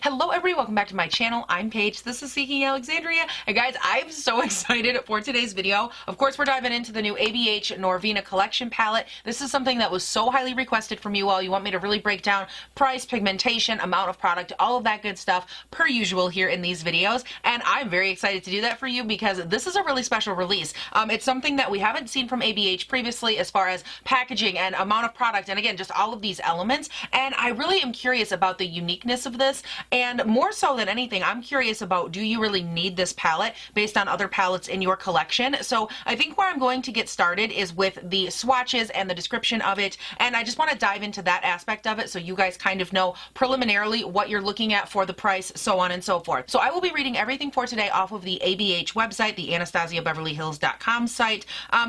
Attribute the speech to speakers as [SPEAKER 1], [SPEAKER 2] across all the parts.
[SPEAKER 1] Hello everybody, welcome back to my channel. I'm Paige, this is Seeking Alexandria, and guys, I'm so excited for today's video. Of course, we're diving into the new ABH Norvina collection palette. This is something that was so highly requested from you all. You want me to really break down price, pigmentation, amount of product, all of that good stuff, per usual here in these videos, and I'm very excited to do that for you because this is a really special release. It's something that we haven't seen from ABH previously as far as packaging and amount of product, and again, just all of these elements, and I really am curious about the uniqueness of this. And more so than anything, I'm curious about, do you really need this palette based on other palettes in your collection? So I think where I'm going to get started is with the swatches and the description of it, and I just want to dive into that aspect of it so you guys kind of know preliminarily what you're looking at for the price, so on and so forth. So I will be reading everything for today off of the ABH website, the AnastasiaBeverlyHills.com site.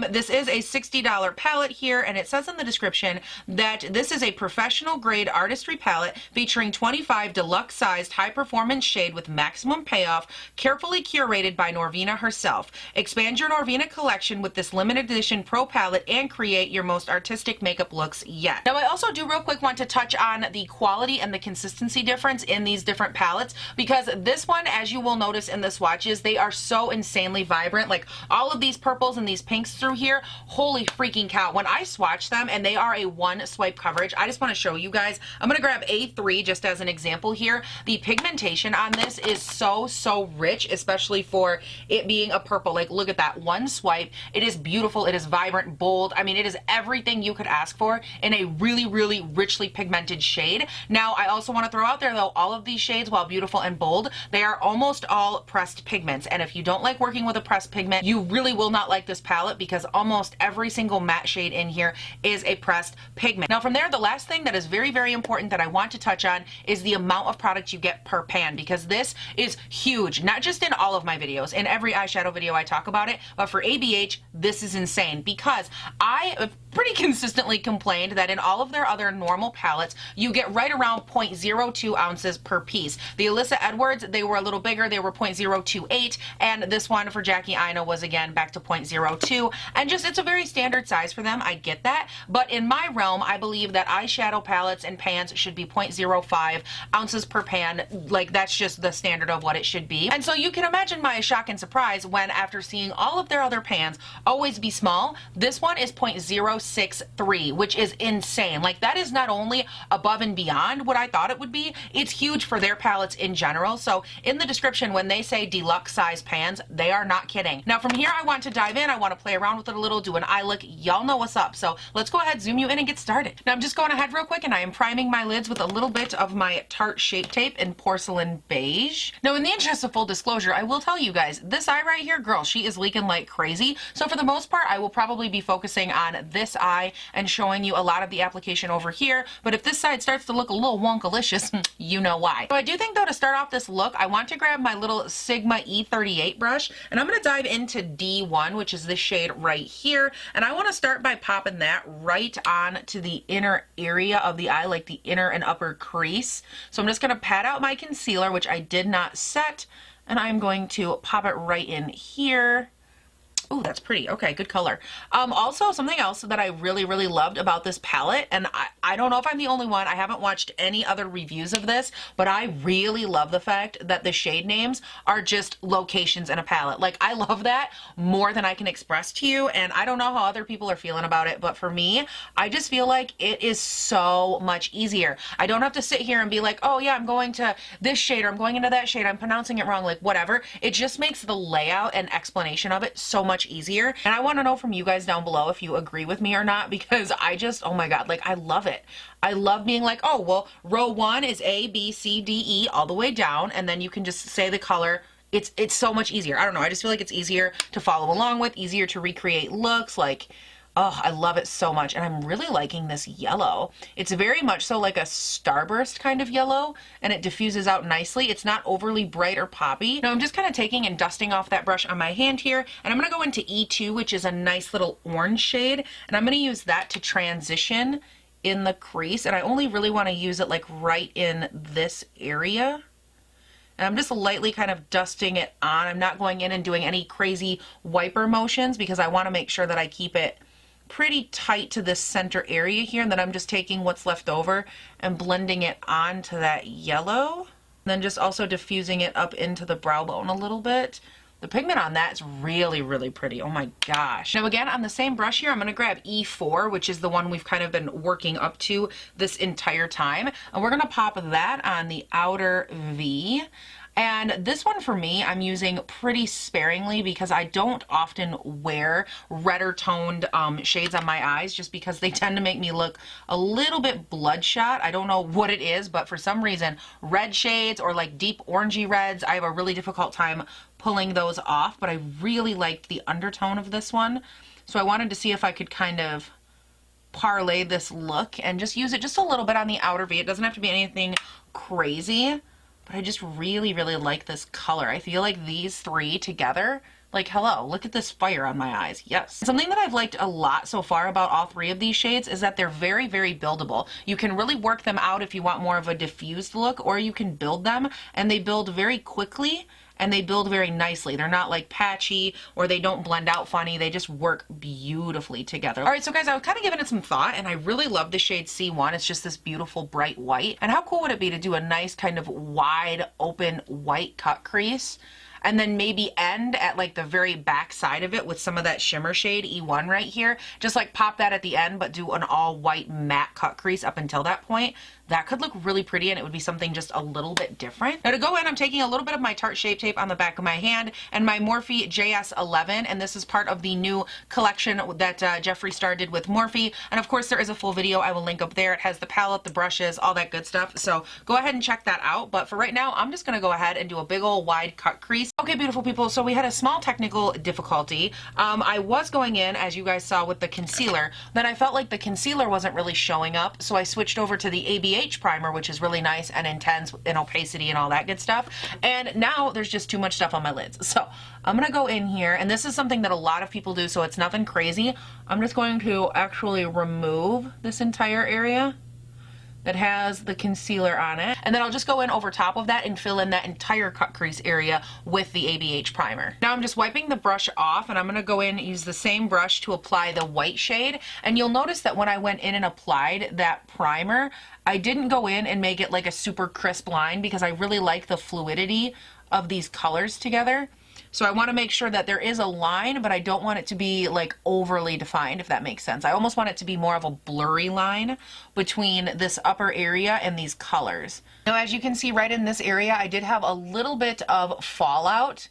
[SPEAKER 1] This is a $60 palette here, and it says in the description that this is a professional grade artistry palette featuring 25 deluxe sized high performance shade with maximum payoff, carefully curated by Norvina herself. Expand your Norvina collection with this limited edition pro palette and create your most artistic makeup looks yet. Now I also do real quick want to touch on the quality and the consistency difference in these different palettes, because this one, as you will notice in the swatches, they are so insanely vibrant. Like all of these purples and these pinks through here, holy freaking cow. When I swatch them, and they are a one swipe coverage, I just want to show you guys. I'm going to grab A3 just as an example here. The pigmentation on this is so rich, especially for it being a purple. Like look at that one swipe. It is beautiful. It is vibrant, bold. I mean, it is everything you could ask for in a really richly pigmented shade. Now I also want to throw out there though, all of these shades, while beautiful and bold, they are almost all pressed pigments, and if you don't like working with a pressed pigment, you really will not like this palette, because almost every single matte shade in here is a pressed pigment. Now from there, the last thing that is very important that I want to touch on is the amount of product you get per pan, because this is huge, not just in all of my videos. In every eyeshadow video I talk about it, but for ABH this is insane, because I have pretty consistently complained that in all of their other normal palettes you get right around 0.02 ounces per piece. The Alyssa Edwards, they were a little bigger, they were 0.028, and this one for Jackie Aina was again back to 0.02, and just it's a very standard size for them. I get that, but in my realm I believe that eyeshadow palettes and pans should be 0.05 ounces per pan. Like that's just the standard of what it should be. And so you can imagine my shock and surprise when, after seeing all of their other pans always be small, this one is 0.063, which is insane. Like that is not only above and beyond what I thought it would be, it's huge for their palettes in general. So in the description, when they say deluxe size pans, they are not kidding. Now from here, I want to dive in. I want to play around with it a little, do an eye look. Y'all know what's up. So let's go ahead, zoom you in and get started. Now I'm just going ahead real quick, and I am priming my lids with a little bit of my Tarte Shape Tape in Porcelain Beige. Now in the interest of full disclosure, I will tell you guys, this eye right here, girl, she is leaking like crazy. So for the most part, I will probably be focusing on this eye and showing you a lot of the application over here. But if this side starts to look a little wonkalicious, you know why. So I do think though, to start off this look, I want to grab my little Sigma E38 brush, and I'm going to dive into D1, which is this shade right here. And I want to start by popping that right on to the inner area of the eye, like the inner and upper crease. So I'm just going to pat out my concealer, which I did not set, and I'm going to pop it right in here. Oh, that's pretty. Okay, good color. Also, something else that I really loved about this palette, and I don't know if I'm the only one, I haven't watched any other reviews of this, but I really love the fact that the shade names are just locations in a palette. Like, I love that more than I can express to you, and I don't know how other people are feeling about it, but for me, I just feel like it is so much easier. I don't have to sit here and be like, oh yeah, I'm going to this shade, or I'm going into that shade, I'm pronouncing it wrong, like whatever. It just makes the layout and explanation of it so much easier. And I want to know from you guys down below if you agree with me or not, because I just, oh my god, like I love it. I love being like, oh well, row 1 is A, B, C, D, E all the way down, and then you can just say the color. It's so much easier. I don't know, I just feel like it's easier to follow along with, easier to recreate looks. Like, oh, I love it so much, and I'm really liking this yellow. It's very much so like a starburst kind of yellow, and it diffuses out nicely. It's not overly bright or poppy. Now I'm just kind of taking and dusting off that brush on my hand here, and I'm going to go into E2, which is a nice little orange shade, and I'm going to use that to transition in the crease, and I only really want to use it like right in this area. And I'm just lightly kind of dusting it on. I'm not going in and doing any crazy wiper motions, because I want to make sure that I keep it pretty tight to this center area here, and then I'm just taking what's left over and blending it onto that yellow. then just also diffusing it up into the brow bone a little bit. The pigment on that is really, really pretty. Oh my gosh. Now again, on the same brush here, I'm going to grab E4, which is the one we've kind of been working up to this entire time. And we're going to pop that on the outer V. And this one for me, I'm using pretty sparingly because I don't often wear redder toned shades on my eyes just because they tend to make me look a little bit bloodshot. I don't know what it is, but for some reason, red shades or like deep orangey reds, I have a really difficult time pulling those off, but I really liked the undertone of this one. So I wanted to see if I could kind of parlay this look and just use it just a little bit on the outer V. It doesn't have to be anything crazy. But I just really, really like this color. I feel like these three together, like, hello, look at this fire on my eyes. Yes. Something that I've liked a lot so far about all three of these shades is that they're very, very buildable. You can really work them out if you want more of a diffused look, or you can build them, and they build very quickly. And they build very nicely. They're not like patchy or they don't blend out funny. They just work beautifully together. All right, so guys, I was kind of giving it some thought and I really love the shade C1. It's just this beautiful bright white. And how cool would it be to do a nice kind of wide open white cut crease? And then maybe end at like the very back side of it with some of that shimmer shade E1 right here. Just like pop that at the end, but do an all white matte cut crease up until that point. That could look really pretty and it would be something just a little bit different. Now to go in, I'm taking a little bit of my Tarte Shape Tape on the back of my hand and my Morphe JS11, and this is part of the new collection that Jeffree Star did with Morphe. And of course there is a full video I will link up there. It has the palette, the brushes, all that good stuff. So go ahead and check that out. But for right now, I'm just gonna go ahead and do a big old wide cut crease. Okay, beautiful people, so we had a small technical difficulty. I was going in, as you guys saw, with the concealer. Then I felt like the concealer wasn't really showing up, so I switched over to the ABH primer, which is really nice and intense in opacity and all that good stuff. And now there's just too much stuff on my lids. So I'm gonna go in here, and this is something that a lot of people do, so it's nothing crazy. I'm just going to actually remove this entire area that has the concealer on it. And then I'll just go in over top of that and fill in that entire cut crease area with the ABH primer. Now I'm just wiping the brush off and I'm gonna go in and use the same brush to apply the white shade. And you'll notice that when I went in and applied that primer, I didn't go in and make it like a super crisp line because I really like the fluidity of these colors together. So I want to make sure that there is a line, but I don't want it to be like overly defined, if that makes sense. I almost want it to be more of a blurry line between this upper area and these colors. Now, as you can see right in this area, I did have a little bit of fallout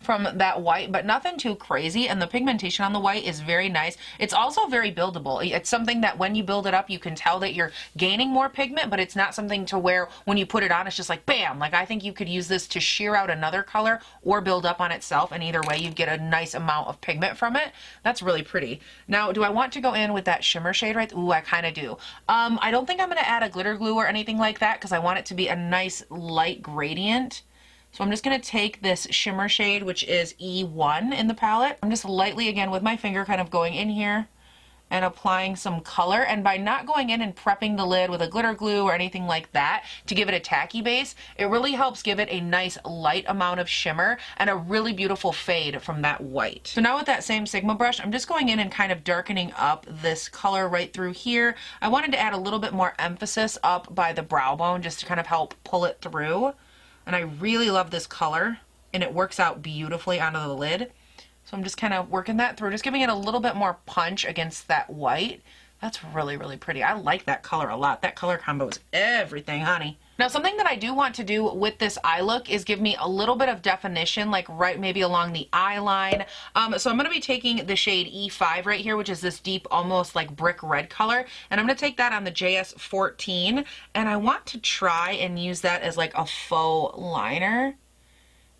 [SPEAKER 1] from that white, but nothing too crazy, and the pigmentation on the white is very nice. It's also very buildable. It's something that when you build it up, you can tell that you're gaining more pigment, but it's not something to where when you put it on, it's just like bam. Like I think you could use this to sheer out another color or build up on itself, and either way you get a nice amount of pigment from it. That's really pretty. Now, do I want to go in with that shimmer shade right? Ooh, I kind of do. I don't think I'm going to add a glitter glue or anything like that because I want it to be a nice light gradient. So I'm just going to take this shimmer shade, which is E1 in the palette. I'm just lightly, again, with my finger kind of going in here and applying some color. And by not going in and prepping the lid with a glitter glue or anything like that to give it a tacky base, it really helps give it a nice light amount of shimmer and a really beautiful fade from that white. So now with that same Sigma brush, I'm just going in and kind of darkening up this color right through here. I wanted to add a little bit more emphasis up by the brow bone just to kind of help pull it through. And I really love this color, and it works out beautifully onto the lid. So I'm just kind of working that through, just giving it a little bit more punch against that white. That's really, really pretty. I like that color a lot. That color combo is everything, honey. Now, something that I do want to do with this eye look is give me a little bit of definition, like right maybe along the eye line. So I'm going to be taking the shade E5 right here, which is this deep, almost like brick red color. And I'm going to take that on the JS14. And I want to try and use that as like a faux liner.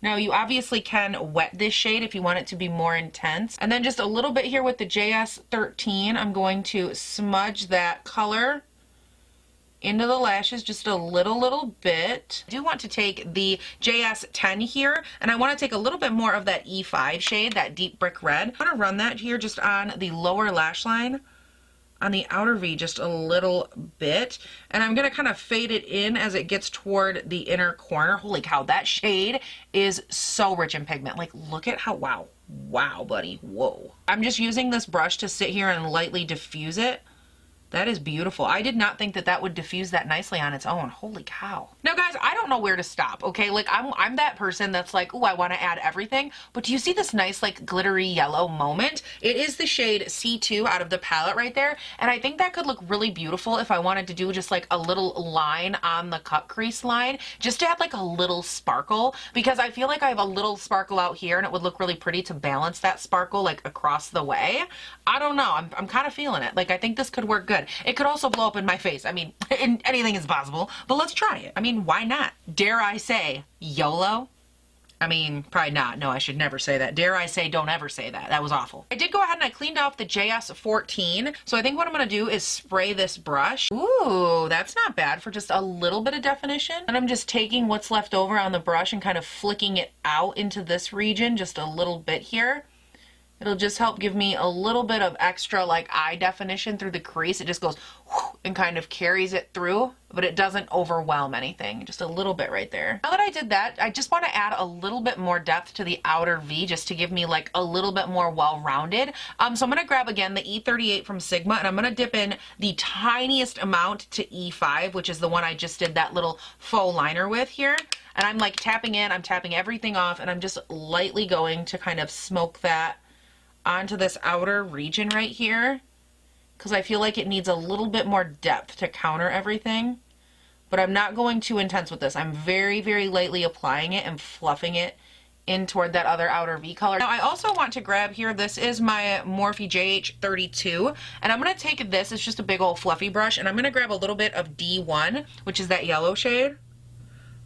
[SPEAKER 1] Now, you obviously can wet this shade if you want it to be more intense. And then just a little bit here with the JS13, I'm going to smudge that color into the lashes just a little bit. I do want to take the JS10 here, and I want to take a little bit more of that E5 shade, that deep brick red. I'm going to run that here just on the lower lash line, on the outer V just a little bit, and I'm gonna kind of fade it in as it gets toward the inner corner. Holy cow, that shade is so rich in pigment. Like, look at how, wow, buddy, whoa. I'm just using this brush to sit here and lightly diffuse it That is beautiful. I did not think that that would diffuse that nicely on its own. Holy cow. Now guys, I don't know where to stop, okay? Like I'm that person that's like, oh, I want to add everything. But do you see this nice like glittery yellow moment? It is the shade C2 out of the palette right there. And I think that could look really beautiful if I wanted to do just like a little line on the cut crease line, just to add like a little sparkle, because I feel like I have a little sparkle out here and it would look really pretty to balance that sparkle like across the way. I don't know. I'm kind of feeling it. Like I think this could work good. It could also blow up in my face. I mean, anything is possible, but let's try it. I mean, why not? Dare I say YOLO? I mean, probably not. No, I should never say that. Dare I say, don't ever say that. That was awful. I did go ahead and I cleaned off the JS14. So I think what I'm going to do is spray this brush. Ooh, that's not bad for just a little bit of definition. And I'm just taking what's left over on the brush and kind of flicking it out into this region just a little bit here. It'll just help give me a little bit of extra like eye definition through the crease. It just goes whoosh, and kind of carries it through, but it doesn't overwhelm anything. Just a little bit right there. Now that I did that, I just want to add a little bit more depth to the outer V just to give me like a little bit more well-rounded. So I'm going to grab again the E38 from Sigma and I'm going to dip in the tiniest amount to E5, which is the one I just did that little faux liner with here. And I'm like tapping in, I'm tapping everything off, and I'm just lightly going to kind of smoke that onto this outer region right here, because I feel like it needs a little bit more depth to counter everything. But I'm not going too intense with this. I'm very, very lightly applying it and fluffing it in toward that other outer V color. Now I also want to grab here, this is my Morphe JH32, and I'm going to take this, it's just a big old fluffy brush, and I'm going to grab a little bit of D1, which is that yellow shade.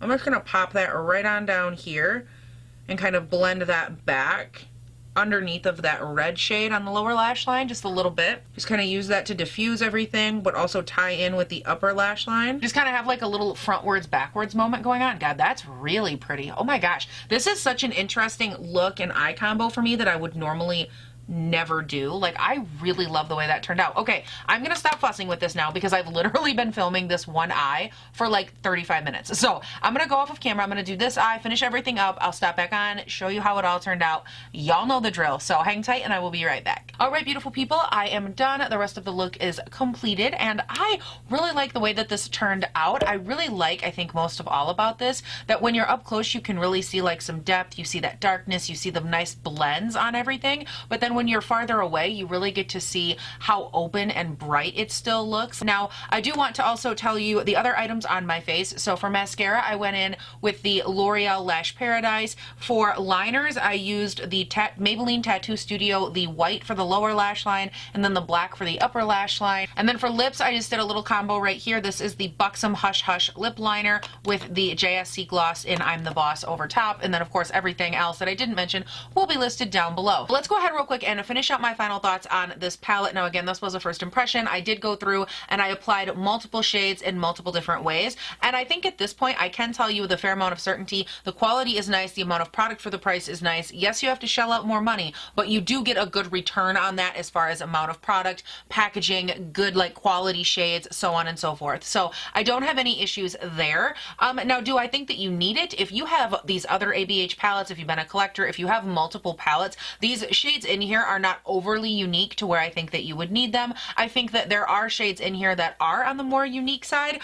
[SPEAKER 1] I'm just going to pop that right on down here and kind of blend that back underneath of that red shade on the lower lash line just a little bit. Just kind of use that to diffuse everything, but also tie in with the upper lash line. Just kind of have like a little frontwards backwards moment going on. God, that's really pretty. Oh my gosh. This is such an interesting look and eye combo for me that I would normally never do. Like, I really love the way that turned out. Okay, I'm gonna stop fussing with this now because I've literally been filming this one eye for like 35 minutes. So I'm gonna go off of camera, I'm gonna do this eye, finish everything up, I'll stop back on, show you how it all turned out. Y'all know the drill, so hang tight and I will be right back. All right, beautiful people, I am done. The rest of the look is completed and I really like the way that this turned out. I really like, I think most of all about this, that when you're up close you can really see like some depth, you see that darkness, you see the nice blends on everything, but then when you're farther away, you really get to see how open and bright it still looks. Now, I do want to also tell you the other items on my face. So for mascara, I went in with the L'Oreal Lash Paradise. For liners, I used the Maybelline Tattoo Studio, the white for the lower lash line, and then the black for the upper lash line. And then for lips, I just did a little combo right here. This is the Buxom Hush Hush lip liner with the JSC gloss in I'm the Boss over top. And then, of course, everything else that I didn't mention will be listed down below. Let's go ahead real quick and finish out my final thoughts on this palette. Now again, this was a first impression. I did go through and I applied multiple shades in multiple different ways. And I think at this point, I can tell you with a fair amount of certainty, the quality is nice, the amount of product for the price is nice. Yes, you have to shell out more money, but you do get a good return on that as far as amount of product, packaging, good like quality shades, so on and so forth. So I don't have any issues there. Now, do I think that you need it? If you have these other ABH palettes, if you've been a collector, if you have multiple palettes, these shades in here are not overly unique to where I think that you would need them. I think that there are shades in here that are on the more unique side.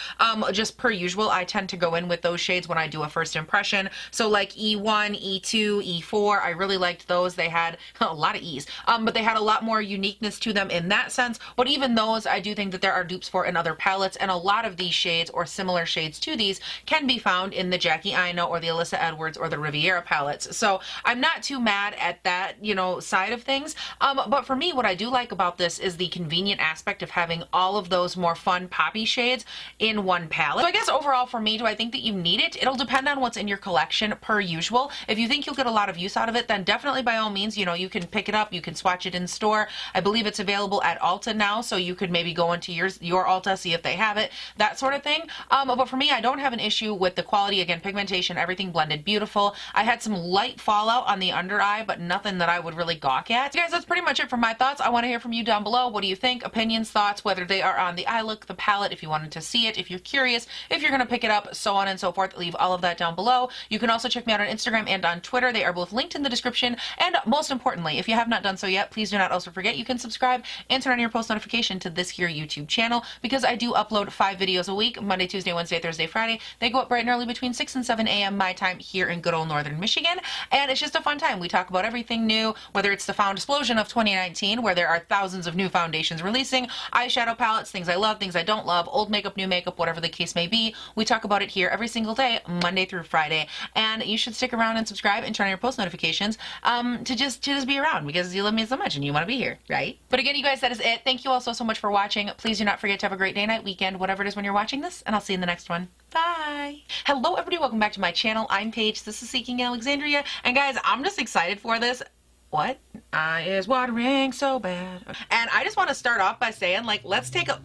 [SPEAKER 1] Just per usual, I tend to go in with those shades when I do a first impression. So like E1, E2, E4, I really liked those. They had a lot of E's, but they had a lot more uniqueness to them in that sense. But even those, I do think that there are dupes for in other palettes, and a lot of these shades or similar shades to these can be found in the Jackie Aina or the Alyssa Edwards or the Riviera palettes. So I'm not too mad at that, you know, side of things. But for me, what I do like about this is the convenient aspect of having all of those more fun poppy shades in one palette. So I guess overall for me, do I think that you need it? It'll depend on what's in your collection per usual. If you think you'll get a lot of use out of it, then definitely by all means, you know, you can pick it up, you can swatch it in store. I believe it's available at Ulta now, so you could maybe go into your Ulta, see if they have it, that sort of thing. But for me, I don't have an issue with the quality. Again, pigmentation, everything blended beautiful. I had some light fallout on the under eye, but nothing that I would really gawk at. yeah, guys, that's pretty much it for my thoughts. I want to hear from you down below. What do you think? Opinions, thoughts, whether they are on the eye look, the palette, if you wanted to see it, if you're curious, if you're going to pick it up, so on and so forth. Leave all of that down below. You can also check me out on Instagram and on Twitter. They are both linked in the description. And most importantly, if you have not done so yet, please do not also forget you can subscribe and turn on your post notification to this here YouTube channel, because I do upload 5 videos a week, Monday, Tuesday, Wednesday, Thursday, Friday. They go up bright and early between 6 and 7 a.m. my time here in good old Northern Michigan. And it's just a fun time. We talk about everything new, whether it's the found explosion of 2019, where there are thousands of new foundations releasing, eyeshadow palettes, things I love, things I don't love, old makeup, new makeup, whatever the case may be. We talk about it here every single day, Monday through Friday. And you should stick around and subscribe and turn on your post notifications to just be around, because you love me so much and you want to be here, right? But again, you guys, that is it. Thank you all so much for watching. Please do not forget to have a great day, night, weekend, whatever it is when you're watching this, and I'll see you in the next one. Bye. Hello, everybody. Welcome back to my channel. I'm Paige. This is Seeking Alexandria. And guys, I'm just excited for this. What? Eye is watering so bad. And I just want to start off by saying, like, let's take a...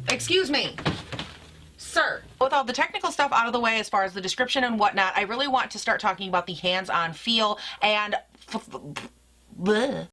[SPEAKER 1] Excuse me. Sir. With all the technical stuff out of the way as far as the description and whatnot, I really want to start talking about the hands-on feel and... Bleh.